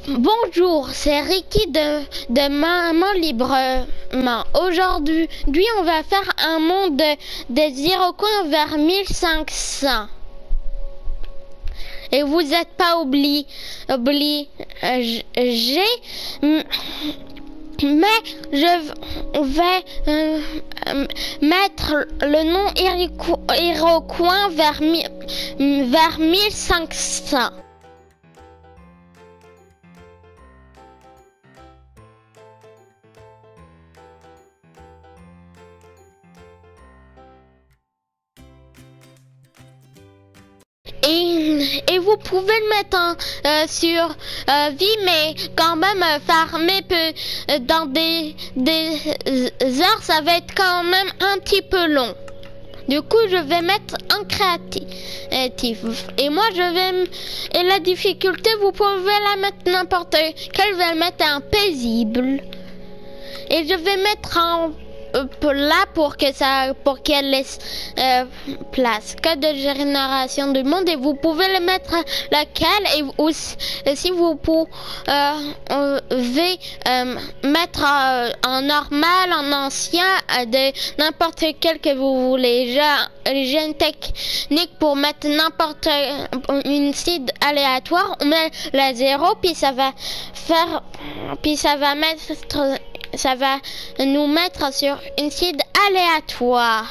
Bonjour, c'est Ricky de Maman Librement. Aujourd'hui, on va faire un monde des Iroquois vers 1500. Et vous n'êtes pas obligé, mais je vais mettre le nom Iroquois vers 1500. Et vous pouvez le mettre sur vie, mais quand même farmer dans des heures, ça va être quand même un petit peu long. Du coup, je vais mettre en créatif. Et moi, et la difficulté, vous pouvez la mettre n'importe quelle. Je vais le mettre en paisible. Et je vais mettre en là pour qu'elle laisse place. Code de génération du monde, et vous pouvez le mettre laquelle, et si vous pouvez mettre en normal, en ancien, de n'importe quel que vous voulez. J'ai une technique pour mettre n'importe une site aléatoire. On met la 0, puis ça va nous mettre sur une site aléatoire.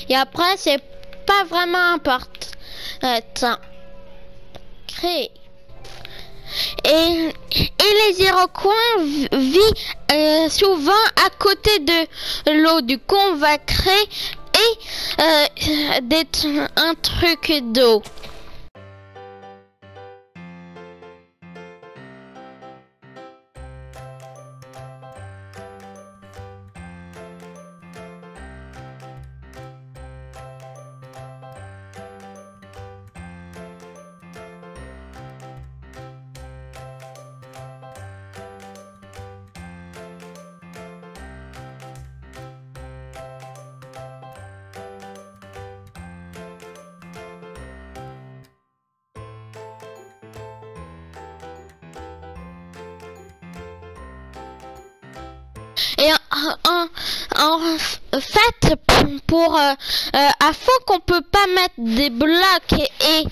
Et après, c'est pas vraiment important. Créer. Et les Iroquois vivent souvent à côté de l'eau. Du coup, on va créer un truc d'eau. Et en fait, afin qu'on peut pas mettre des blocs et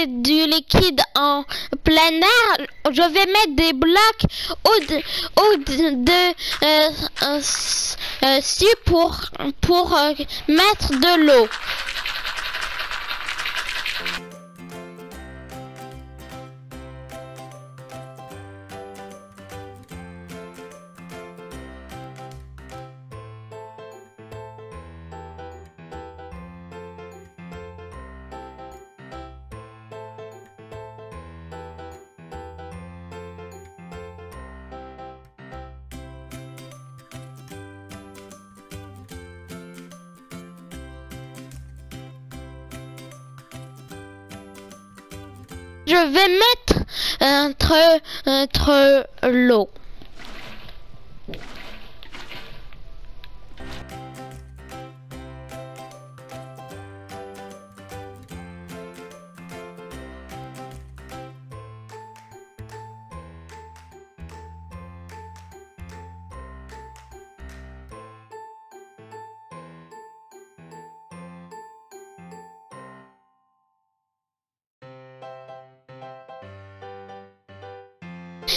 du liquide en plein air, je vais mettre des blocs au-dessus pour mettre de l'eau. Je vais mettre entre l'eau.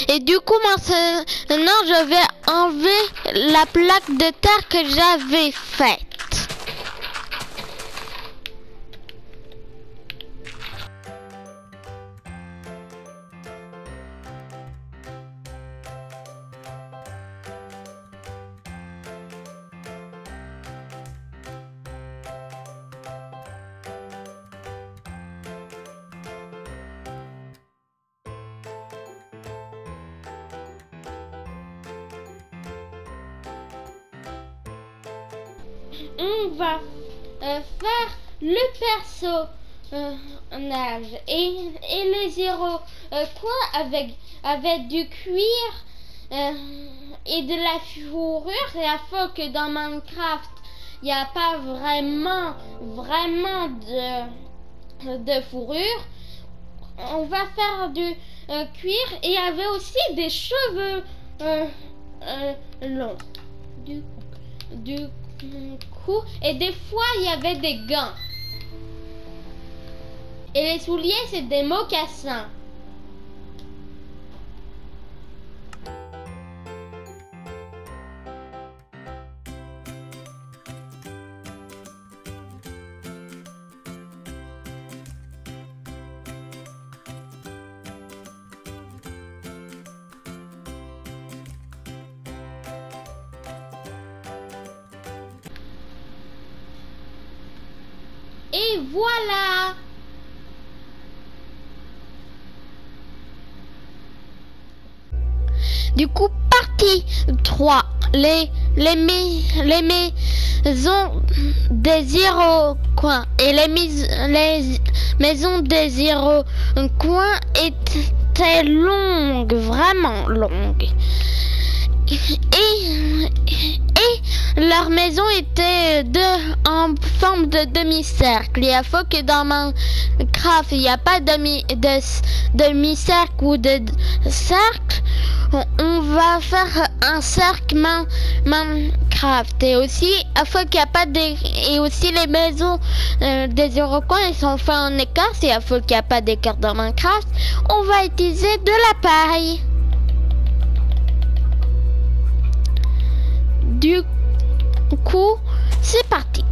Et du coup, maintenant, je vais enlever la plaque de terre que j'avais faite. On va faire le personnage et les Iroquois avec du cuir et de la fourrure. Et afin que dans Minecraft il n'y a pas vraiment de fourrure, on va faire du cuir et il y avait aussi des cheveux longs. Du coup, et des fois il y avait des gants. Et les souliers, c'est des mocassins. Et voilà! Du coup, partie 3. Les maisons des Iroquois. Et les maisons des Iroquois étaient longues, vraiment longues. Et leur maison était en forme de demi-cercle. Il faut que dans Minecraft, il n'y a pas de demi-cercle ou de cercle. On va faire un cercle Minecraft. Et aussi, il faut qu'il n'y a pas et aussi les maisons des Iroquois, ils sont faits en écorce. Et il faut qu'il n'y a pas d'écorce dans Minecraft. On va utiliser de la paille. Du coup, c'est parti.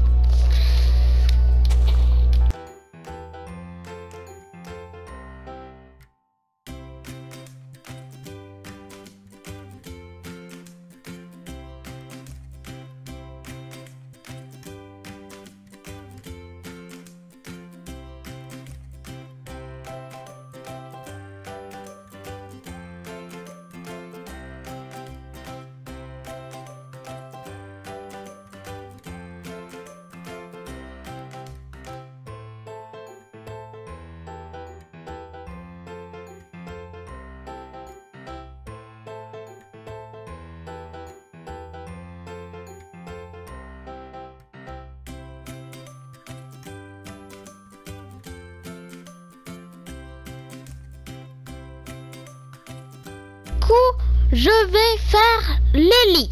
Je vais faire les lits.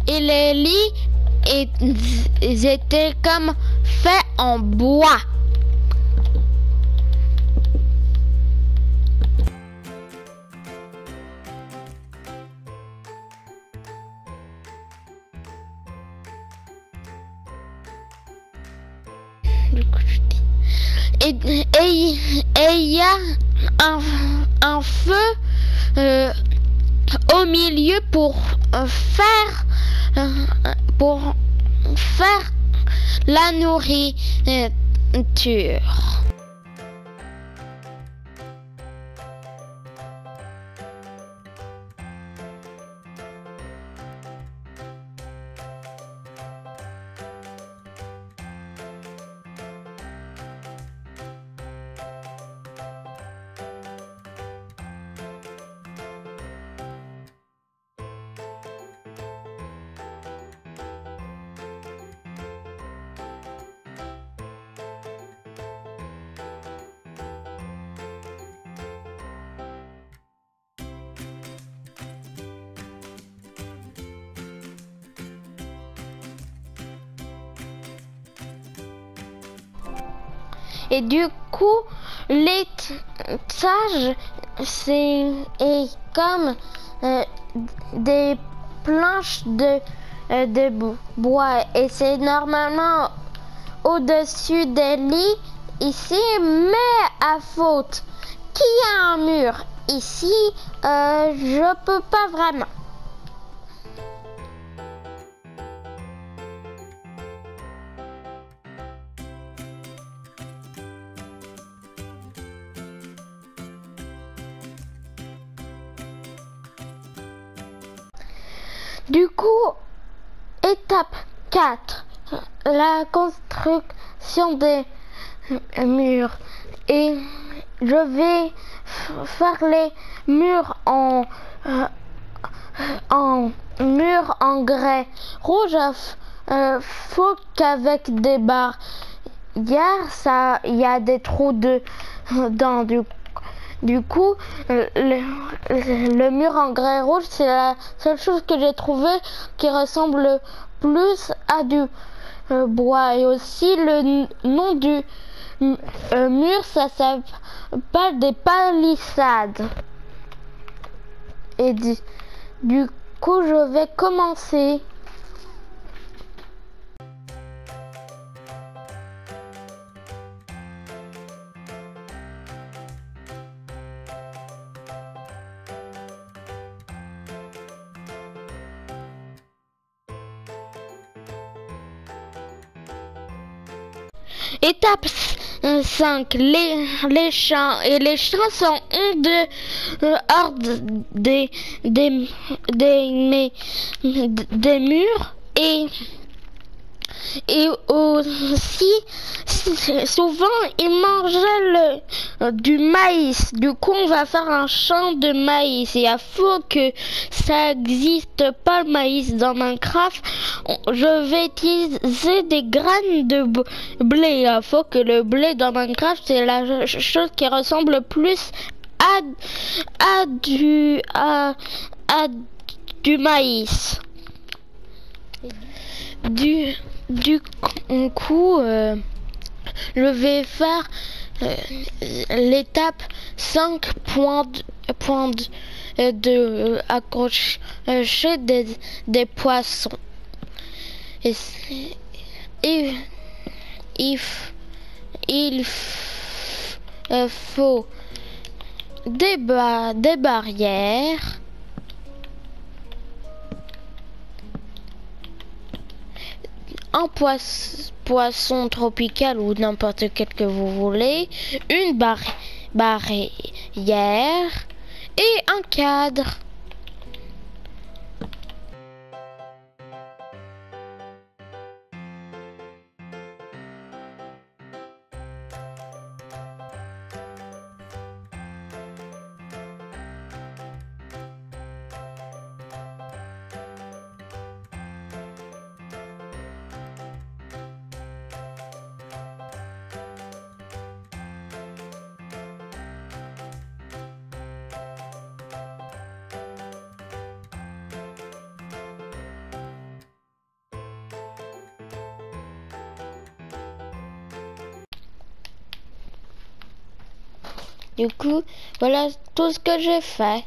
Et les lits ils étaient comme faits en bois. Et il y a un feu au milieu pour faire la nourriture. Et du coup, l'étage, c'est comme des planches de bois. Et c'est normalement au-dessus des lits ici, mais à faute qu'il y a un mur ici, je peux pas vraiment. Du coup, étape 4, la construction des murs. Et je vais faire les murs en murs en grès rouge. Faut qu'avec des barres, il y a des trous de dans du coup, le mur en grès rouge, c'est la seule chose que j'ai trouvé qui ressemble plus à du bois. Et aussi le nom du mur, ça s'appelle des palissades. Et du coup, je vais commencer. Étape 5, les champs. Et les champs sont hors des murs et aussi souvent ils mangeaient du maïs. Du coup on va faire un champ de maïs et il faut que ça n'existe pas le maïs dans Minecraft. Je vais utiliser des graines de blé. Il faut que le blé dans Minecraft c'est la chose qui ressemble plus à du maïs. Du coup, je vais faire l'étape 5.2 de accrocher des poissons. Et il faut des barrières. Un poisson tropical ou n'importe quel que vous voulez, une barrière et un cadre. Du coup, voilà tout ce que j'ai fait.